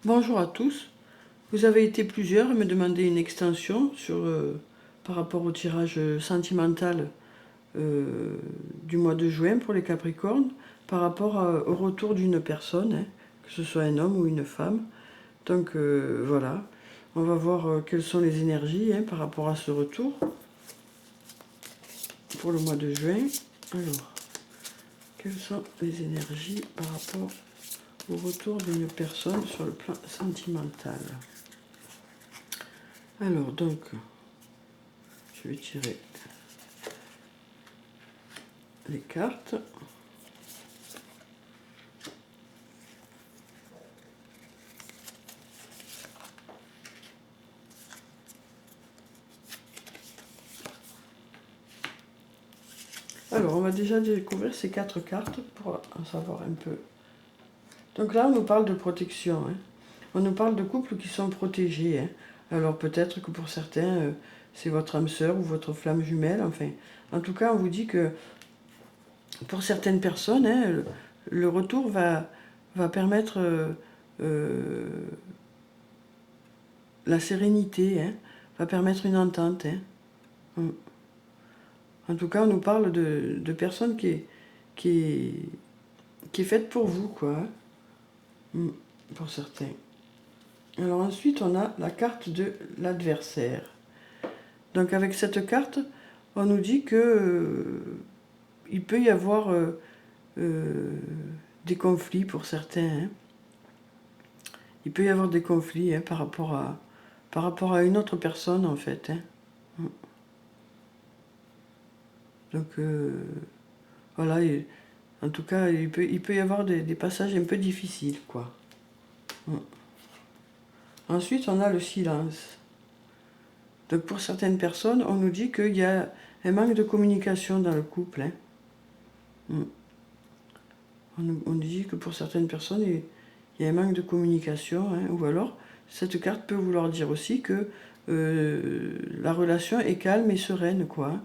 Bonjour à tous. Vous avez été plusieurs à me demander une extension par rapport au tirage sentimental du mois de juin pour les Capricornes, par rapport au retour d'une personne, hein, que ce soit un homme ou une femme. Donc voilà, on va voir quelles sont les énergies par rapport à ce retour pour le mois de juin. Alors, quelles sont les énergies par rapport au retour d'une personne sur le plan sentimental? Alors donc, je vais tirer les cartes. Alors, on va déjà découvrir ces 4 cartes pour en savoir un peu. Donc là, on nous parle de protection. On nous parle de couples qui sont protégés. Alors peut-être que pour certains, c'est votre âme sœur ou votre flamme jumelle. Enfin, en tout cas, on vous dit que pour certaines personnes, le retour va permettre la sérénité, va permettre une entente. En tout cas, on nous parle de personnes qui est faite pour vous, quoi. Pour certains. Alors ensuite, on a la carte de l'adversaire. Donc avec cette carte, on nous dit que il peut y avoir des conflits pour certains. Il peut y avoir des conflits par rapport à une autre personne, en fait. Donc voilà, en tout cas, il peut y avoir des passages un peu difficiles, quoi. Ensuite, on a le silence. Donc pour certaines personnes, on nous dit qu'il y a un manque de communication dans le couple. On nous dit que pour certaines personnes, il y a un manque de communication. Ou alors, cette carte peut vouloir dire aussi que la relation est calme et sereine, quoi.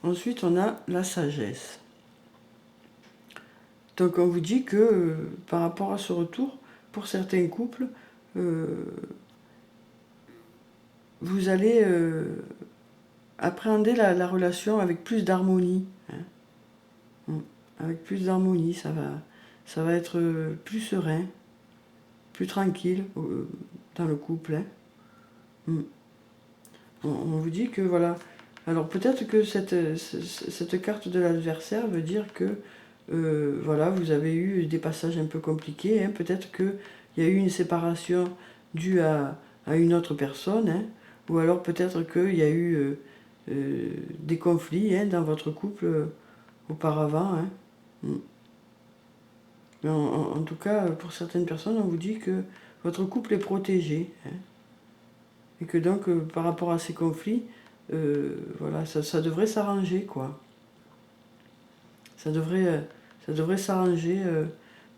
Ensuite, on a la sagesse. Donc on vous dit que par rapport à ce retour, pour certains couples, vous allez appréhender la relation avec plus d'harmonie. Avec plus d'harmonie, ça va être plus serein, plus tranquille dans le couple. On vous dit que voilà. Alors peut-être que cette carte de l'adversaire veut dire que voilà, vous avez eu des passages un peu compliqués. Peut-être qu'il y a eu une séparation due à une autre personne. Ou alors peut-être qu'il y a eu des conflits dans votre couple auparavant. Mais en tout cas, pour certaines personnes, on vous dit que votre couple est protégé. Et que donc, par rapport à ces conflits, voilà, ça devrait s'arranger, quoi. Ça devrait s'arranger,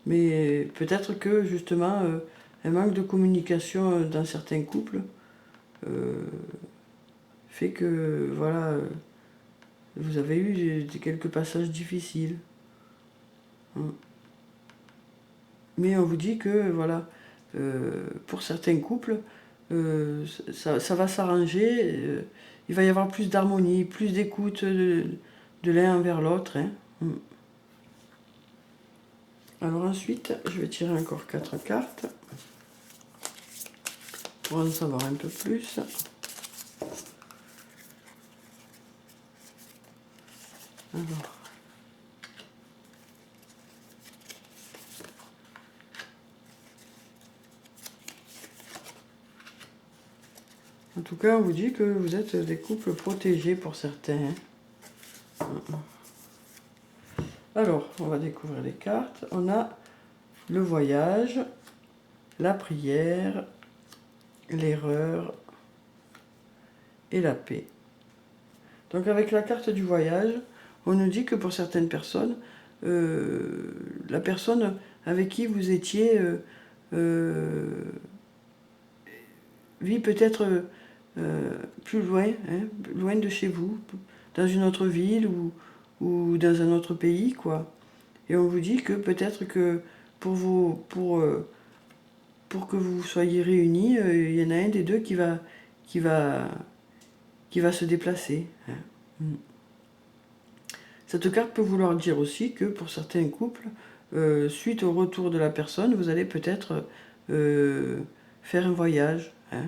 mais peut-être que, justement, un manque de communication dans certains couples fait que, voilà, vous avez eu quelques passages difficiles. Mais on vous dit que, voilà, pour certains couples, ça va s'arranger, il va y avoir plus d'harmonie, plus d'écoute de l'un envers l'autre. Alors ensuite, je vais tirer encore 4 cartes pour en savoir un peu plus. Alors, en tout cas, on vous dit que vous êtes des couples protégés pour certains. Alors, on va découvrir les cartes. On a le voyage, la prière, l'erreur et la paix. Donc avec la carte du voyage, on nous dit que pour certaines personnes, la personne avec qui vous étiez vit peut-être plus loin, loin de chez vous, dans une autre ville ou dans un autre pays, quoi. Et on vous dit que peut-être que pour que vous soyez réunis, il y en a un des deux qui va se déplacer. Hein. Cette carte peut vouloir dire aussi que pour certains couples, suite au retour de la personne, vous allez peut-être faire un voyage. Hein.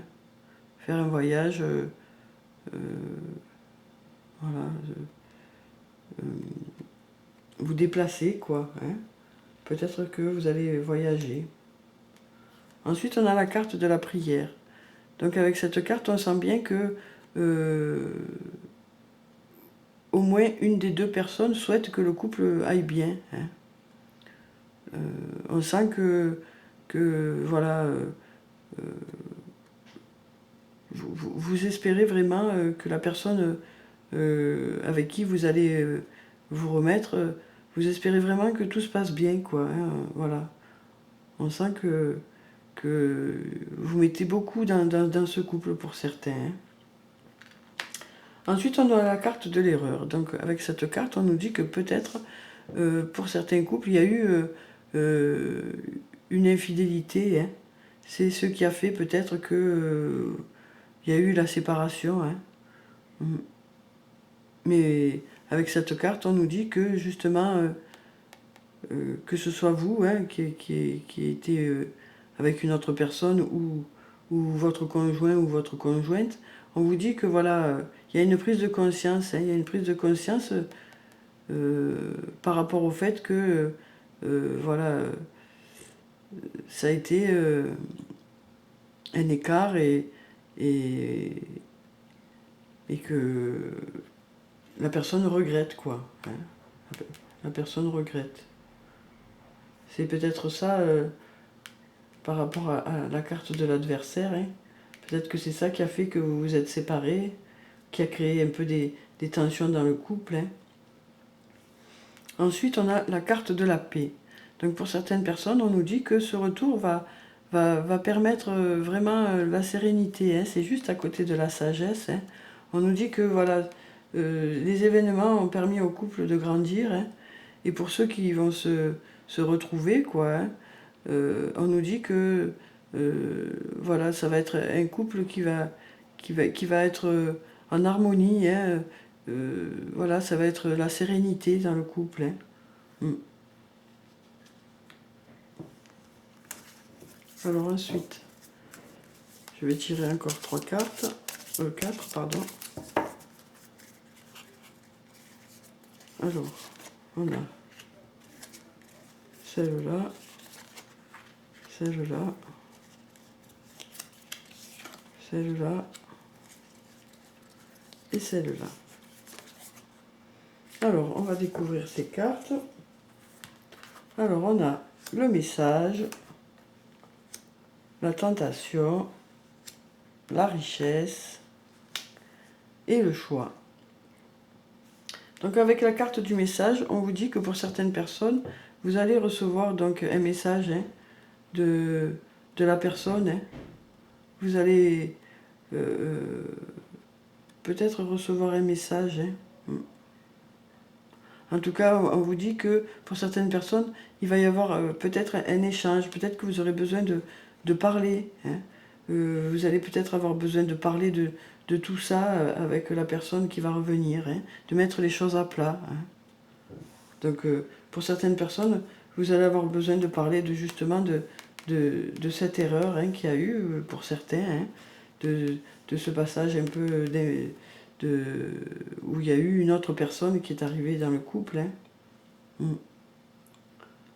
Faire un voyage, voilà, vous déplacer, quoi. Hein. Peut-être que vous allez voyager. Ensuite, on a la carte de la prière. Donc avec cette carte, on sent bien que au moins une des deux personnes souhaite que le couple aille bien. Hein. On sent que voilà, vous espérez vraiment que la personne avec qui vous allez vous remettre, vous espérez vraiment que tout se passe bien, quoi. Hein, voilà. On sent que vous mettez beaucoup dans ce couple pour certains. Hein. Ensuite, on a la carte de l'erreur. Donc, avec cette carte, on nous dit que peut-être, pour certains couples, il y a eu une infidélité. Hein. C'est ce qui a fait peut-être que il y a eu la séparation. Hein. Mais avec cette carte, on nous dit que justement, que ce soit vous hein, qui été avec une autre personne ou votre conjoint ou votre conjointe, on vous dit que voilà, il y a une prise de conscience, hein, il y a une prise de conscience par rapport au fait que voilà, ça a été un écart et que la personne regrette, quoi. Hein. La personne regrette. C'est peut-être ça par rapport à la carte de l'adversaire. Hein. Peut-être que c'est ça qui a fait que vous vous êtes séparés, qui a créé un peu des tensions dans le couple. Hein. Ensuite, on a la carte de la paix. Donc pour certaines personnes, on nous dit que ce retour va permettre vraiment la sérénité. Hein. C'est juste à côté de la sagesse. Hein. On nous dit que voilà, les événements ont permis au couple de grandir. Hein. Et pour ceux qui vont se retrouver, quoi, hein, on nous dit que voilà, ça va être un couple qui va être en harmonie. Hein, voilà, ça va être la sérénité dans le couple. Hein. Alors ensuite, je vais tirer encore 3 cartes, 4, pardon. Alors, on a celle-là, celle-là, celle-là et celle-là. Alors, on va découvrir ces cartes. Alors, on a le message, la tentation, la richesse et le choix. Donc, avec la carte du message, on vous dit que pour certaines personnes, vous allez recevoir donc un message hein, de la personne. Hein. Vous allez peut-être recevoir un message. Hein. En tout cas, on vous dit que pour certaines personnes, il va y avoir peut-être un échange, peut-être que vous aurez besoin de parler. Hein. Vous allez peut-être avoir besoin de parler de tout ça avec la personne qui va revenir, hein, de mettre les choses à plat. Hein. Donc, pour certaines personnes, vous allez avoir besoin de parler justement de cette erreur hein, qu'il y a eu pour certains, hein, de ce passage un peu où il y a eu une autre personne qui est arrivée dans le couple. Hein.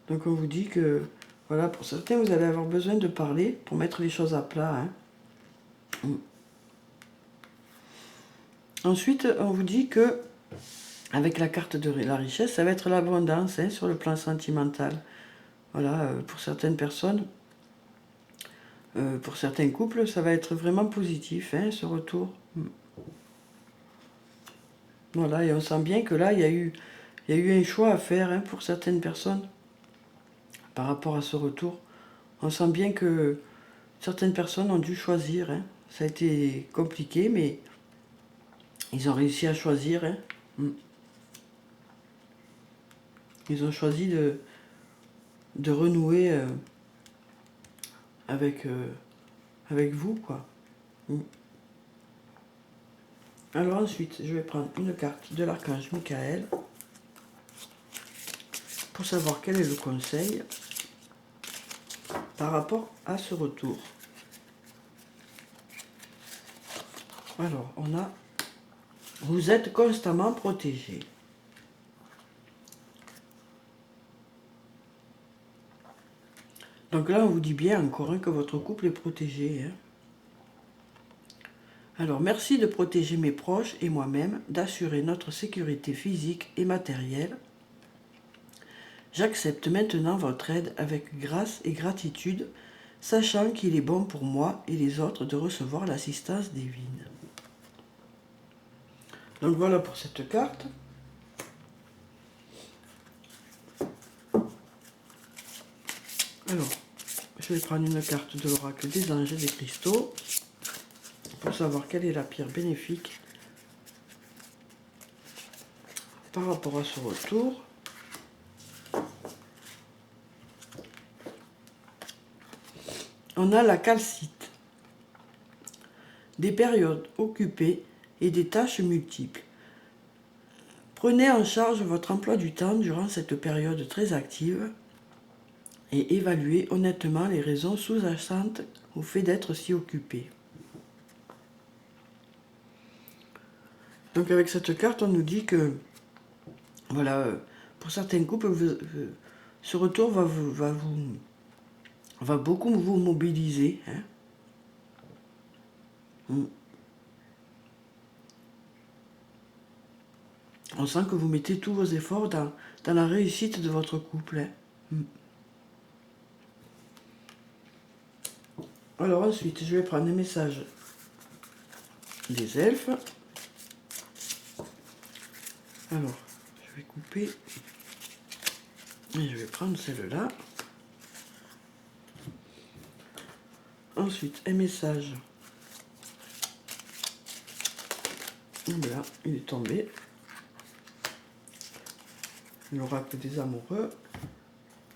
Donc on vous dit que, voilà, pour certains, vous allez avoir besoin de parler pour mettre les choses à plat. Hein. Ensuite, on vous dit que, avec la carte de la richesse, ça va être l'abondance hein, sur le plan sentimental. Voilà, pour certaines personnes, pour certains couples, ça va être vraiment positif, hein, ce retour. Voilà, et on sent bien que là, il y a eu un choix à faire hein, pour certaines personnes par rapport à ce retour. On sent bien que certaines personnes ont dû choisir. Hein. Ça a été compliqué, mais ils ont réussi à choisir. Hein. Ils ont choisi de renouer avec vous, quoi. Alors ensuite, je vais prendre une carte de l'archange Michael pour savoir quel est le conseil par rapport à ce retour. Alors, on a « Vous êtes constamment protégé ». Donc là, on vous dit bien encore que votre couple est protégé. Alors, merci de protéger mes proches et moi-même, d'assurer notre sécurité physique et matérielle. J'accepte maintenant votre aide avec grâce et gratitude, sachant qu'il est bon pour moi et les autres de recevoir l'assistance divine. Donc voilà pour cette carte. Alors, je vais prendre une carte de l'oracle des anges et des cristaux pour savoir quelle est la pierre bénéfique par rapport à ce retour. On a la calcite, des périodes occupées et des tâches multiples. Prenez en charge votre emploi du temps durant cette période très active et évaluez honnêtement les raisons sous-jacentes au fait d'être si occupé. Donc avec cette carte, on nous dit que, voilà, pour certains couples, ce retour va beaucoup vous mobiliser. On sent que vous mettez tous vos efforts dans la réussite de votre couple. Alors ensuite, je vais prendre un message des elfes. Alors, je vais couper et je vais prendre celle-là. Ensuite, un message. Voilà, il est tombé. L'oracle des amoureux.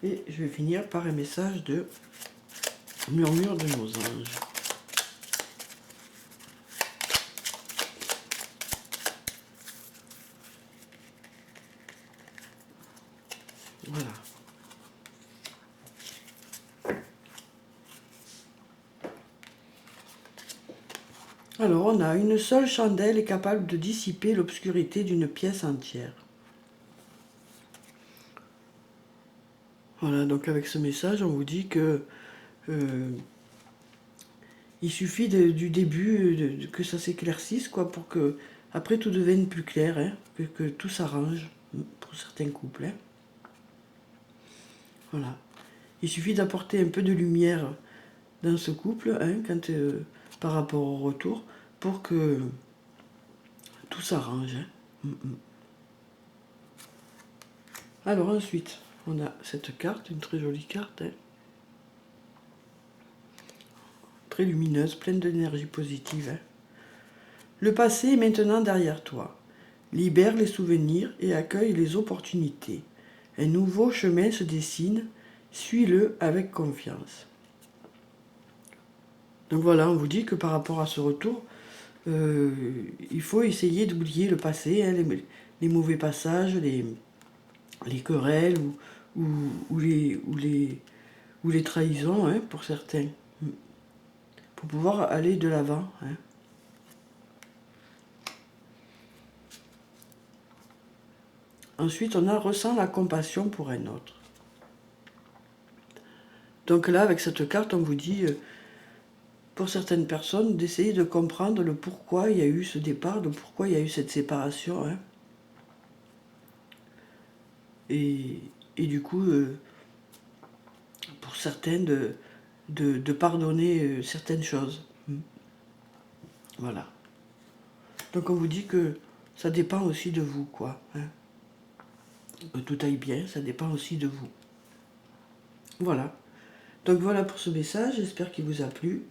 Et je vais finir par un message de murmure de nos anges. Voilà. Alors, on a une seule chandelle est capable de dissiper l'obscurité d'une pièce entière. Voilà, donc avec ce message, on vous dit que il suffit du début que ça s'éclaircisse, quoi, pour que après tout devienne plus clair, que tout s'arrange pour certains couples. Voilà. Il suffit d'apporter un peu de lumière dans ce couple, quand, par rapport au retour, pour que tout s'arrange. Alors ensuite, on a cette carte, une très jolie carte, très lumineuse, pleine d'énergie positive. Le passé est maintenant derrière toi. Libère les souvenirs et accueille les opportunités. Un nouveau chemin se dessine, suis-le avec confiance. Donc voilà, on vous dit que par rapport à ce retour, il faut essayer d'oublier le passé, les mauvais passages, les querelles ou les trahisons, pour certains, pour pouvoir aller de l'avant. Ensuite, on a ressent la compassion pour un autre. Donc là, avec cette carte, on vous dit, pour certaines personnes, d'essayer de comprendre le pourquoi il y a eu ce départ, le pourquoi il y a eu cette séparation. Et du coup, pour certains, de pardonner certaines choses. Voilà. Donc on vous dit que ça dépend aussi de vous, quoi. Que tout aille bien, ça dépend aussi de vous. Voilà. Donc voilà pour ce message, j'espère qu'il vous a plu,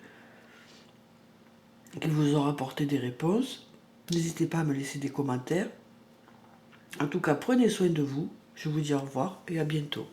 qu'il vous aura apporté des réponses. N'hésitez pas à me laisser des commentaires. En tout cas, prenez soin de vous Je vous dis au revoir et à bientôt.